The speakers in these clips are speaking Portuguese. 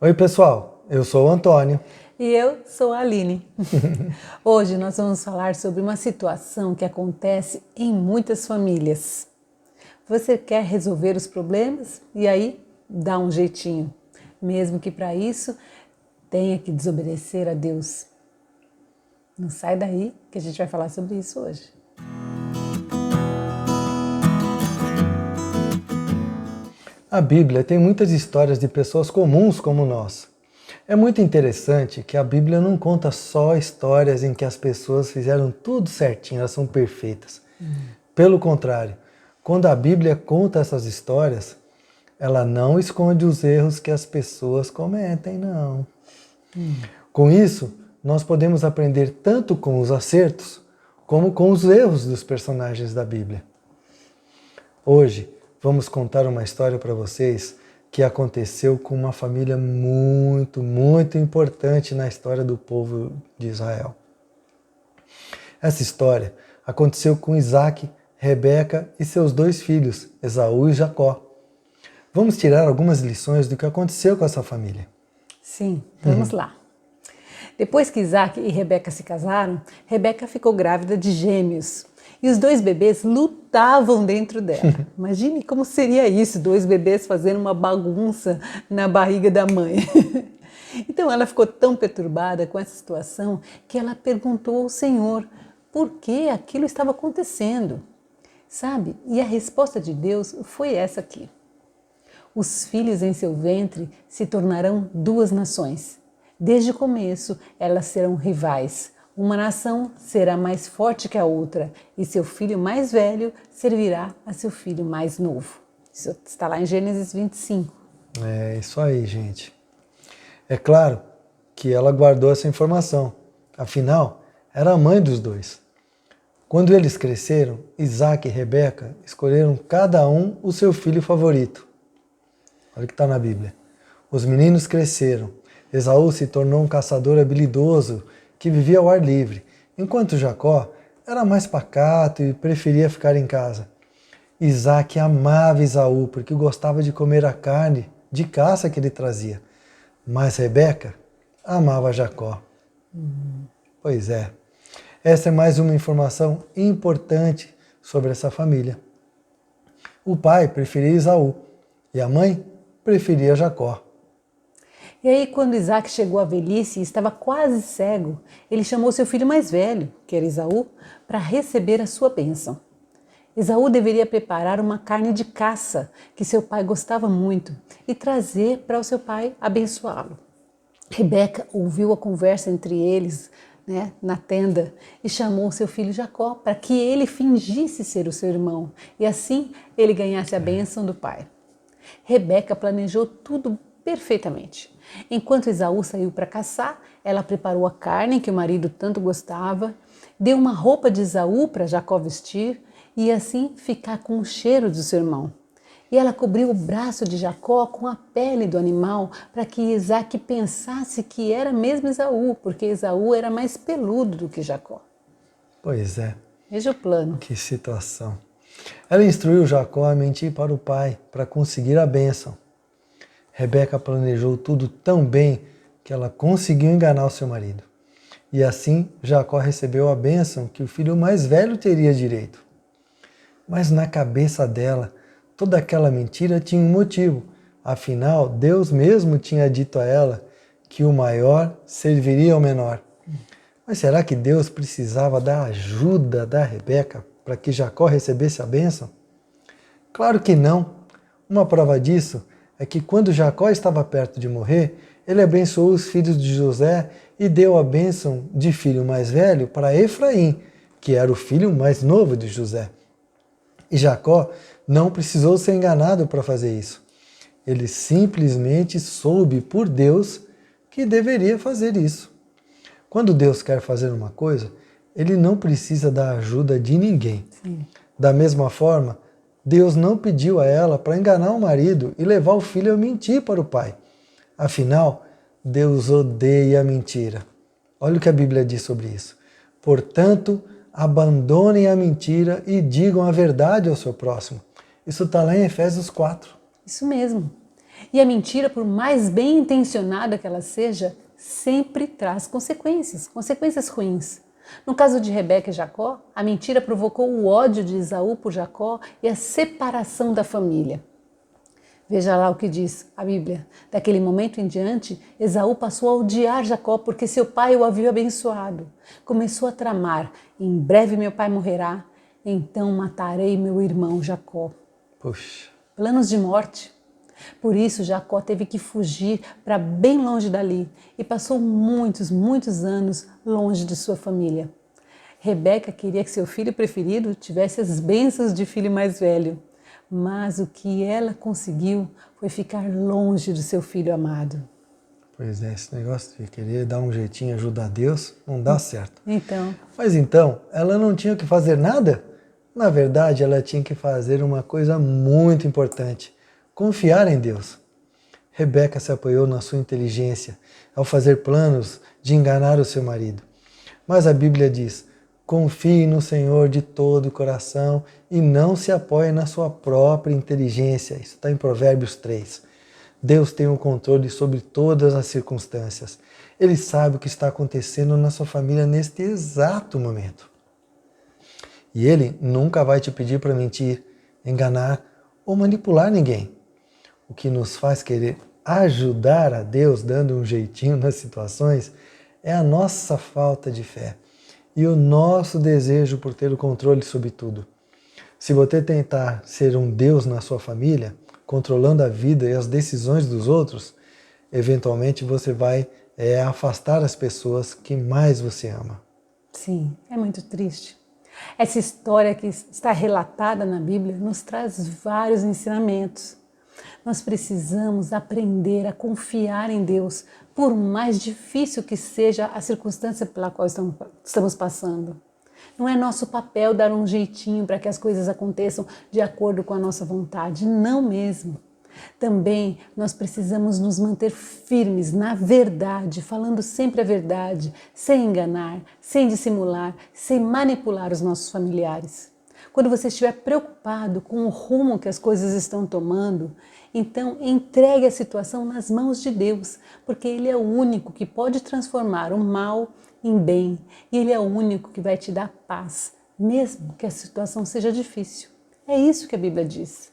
Oi pessoal, eu sou o Antônio. E eu sou a Aline. Hoje nós vamos falar sobre uma situação que acontece em muitas famílias. Você quer resolver os problemas e aí dá um jeitinho, mesmo que para isso tenha que desobedecer a Deus. Não sai daí que a gente vai falar sobre isso hoje. A Bíblia tem muitas histórias de pessoas comuns como nós. É muito interessante que a Bíblia não conta só histórias em que as pessoas fizeram tudo certinho, elas são perfeitas. Pelo contrário, quando a Bíblia conta essas histórias, ela não esconde os erros que as pessoas cometem, não. Com isso, nós podemos aprender tanto com os acertos, como com os erros dos personagens da Bíblia. Hoje, vamos contar uma história para vocês que aconteceu com uma família muito importante na história do povo de Israel. Essa história aconteceu com Isaac, Rebeca e seus dois filhos, Esaú e Jacó. Vamos tirar algumas lições do que aconteceu com essa família. Sim, vamos lá. Depois que Isaac e Rebeca se casaram, Rebeca ficou grávida de gêmeos. E os dois bebês lutavam dentro dela. Imagine como seria isso, dois bebês fazendo uma bagunça na barriga da mãe. Então ela ficou tão perturbada com essa situação que ela perguntou ao Senhor por que aquilo estava acontecendo. Sabe? E a resposta de Deus foi essa aqui. Os filhos em seu ventre se tornarão duas nações. Desde o começo, elas serão rivais. Uma nação será mais forte que a outra, e seu filho mais velho servirá a seu filho mais novo. Isso está lá em Gênesis 25. É isso aí, gente. É claro que ela guardou essa informação. Afinal, era a mãe dos dois. Quando eles cresceram, Isaac e Rebeca escolheram cada um o seu filho favorito. Olha o que está na Bíblia. Os meninos cresceram. Esaú se tornou um caçador habilidoso que vivia ao ar livre, enquanto Jacó era mais pacato e preferia ficar em casa. Isaac amava Esaú porque gostava de comer a carne de caça que ele trazia, mas Rebeca amava Jacó. Pois é, essa é mais uma informação importante sobre essa família. O pai preferia Esaú e a mãe preferia Jacó. E aí, quando Isaac chegou à velhice e estava quase cego, ele chamou seu filho mais velho, que era Esaú, para receber a sua bênção. Esaú deveria preparar uma carne de caça, que seu pai gostava muito, e trazer para o seu pai abençoá-lo. Rebeca ouviu a conversa entre eles, na tenda, e chamou seu filho Jacó para que ele fingisse ser o seu irmão, e assim ele ganhasse a bênção do pai. Rebeca planejou tudo perfeitamente. Enquanto Esaú saiu para caçar, ela preparou a carne que o marido tanto gostava, deu uma roupa de Esaú para Jacó vestir e assim ficar com o cheiro do seu irmão. E ela cobriu o braço de Jacó com a pele do animal para que Isaac pensasse que era mesmo Esaú, porque Esaú era mais peludo do que Jacó. Pois é. Veja o plano. Que situação. Ela instruiu Jacó a mentir para o pai para conseguir a bênção. Rebeca planejou tudo tão bem que ela conseguiu enganar o seu marido. E assim, Jacó recebeu a bênção que o filho mais velho teria direito. Mas na cabeça dela, toda aquela mentira tinha um motivo. Afinal, Deus mesmo tinha dito a ela que o maior serviria ao menor. Mas será que Deus precisava da ajuda da Rebeca para que Jacó recebesse a bênção? Claro que não. Uma prova disso é que quando Jacó estava perto de morrer, ele abençoou os filhos de José e deu a bênção de filho mais velho para Efraim, que era o filho mais novo de José. E Jacó não precisou ser enganado para fazer isso. Ele simplesmente soube por Deus que deveria fazer isso. Quando Deus quer fazer uma coisa, ele não precisa da ajuda de ninguém. Sim. Da mesma forma, Deus não pediu a ela para enganar o marido e levar o filho a mentir para o pai. Afinal, Deus odeia a mentira. Olha o que a Bíblia diz sobre isso. Portanto, abandonem a mentira e digam a verdade ao seu próximo. Isso está lá em Efésios 4. Isso mesmo. E a mentira, por mais bem intencionada que ela seja, sempre traz consequências ruins. No caso de Rebeca e Jacó, a mentira provocou o ódio de Esaú por Jacó e a separação da família. Veja lá o que diz a Bíblia. Daquele momento em diante, Esaú passou a odiar Jacó porque seu pai o havia abençoado. Começou a tramar: em breve meu pai morrerá, então matarei meu irmão Jacó. Puxa. Planos de morte. Por isso, Jacó teve que fugir para bem longe dali e passou muitos anos longe de sua família. Rebeca queria que seu filho preferido tivesse as bênçãos de filho mais velho, mas o que ela conseguiu foi ficar longe do seu filho amado. Pois é, esse negócio de querer dar um jeitinho, ajudar Deus, não dá certo. Mas então, ela não tinha que fazer nada? Na verdade, ela tinha que fazer uma coisa muito importante: confiar em Deus. Rebeca se apoiou na sua inteligência ao fazer planos de enganar o seu marido. Mas a Bíblia diz: confie no Senhor de todo o coração e não se apoie na sua própria inteligência. Isso está em Provérbios 3. Deus tem o controle sobre todas as circunstâncias. Ele sabe o que está acontecendo na sua família neste exato momento. E Ele nunca vai te pedir para mentir, enganar ou manipular ninguém. O que nos faz querer ajudar a Deus dando um jeitinho nas situações é a nossa falta de fé e o nosso desejo por ter o controle sobre tudo. Se você tentar ser um Deus na sua família, controlando a vida e as decisões dos outros, eventualmente você vai afastar as pessoas que mais você ama. Sim, é muito triste. Essa história que está relatada na Bíblia nos traz vários ensinamentos. Nós precisamos aprender a confiar em Deus, por mais difícil que seja a circunstância pela qual estamos passando. Não é nosso papel dar um jeitinho para que as coisas aconteçam de acordo com a nossa vontade, não mesmo. Também nós precisamos nos manter firmes na verdade, falando sempre a verdade, sem enganar, sem dissimular, sem manipular os nossos familiares. Quando você estiver preocupado com o rumo que as coisas estão tomando, então entregue a situação nas mãos de Deus, porque Ele é o único que pode transformar o mal em bem e Ele é o único que vai te dar paz, mesmo que a situação seja difícil. É isso que a Bíblia diz.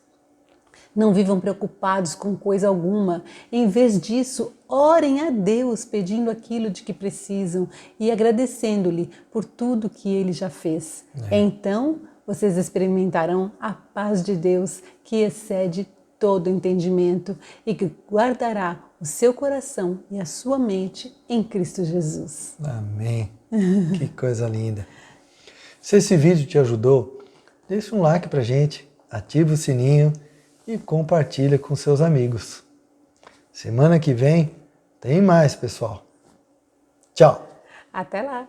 Não vivam preocupados com coisa alguma. Em vez disso, orem a Deus pedindo aquilo de que precisam e agradecendo-lhe por tudo que Ele já fez. Então, vocês experimentarão a paz de Deus que excede todo entendimento e que guardará o seu coração e a sua mente em Cristo Jesus. Amém. Que coisa linda. Se esse vídeo te ajudou, deixa um like pra gente, ativa o sininho e compartilha com seus amigos. Semana que vem tem mais, pessoal. Tchau. Até lá.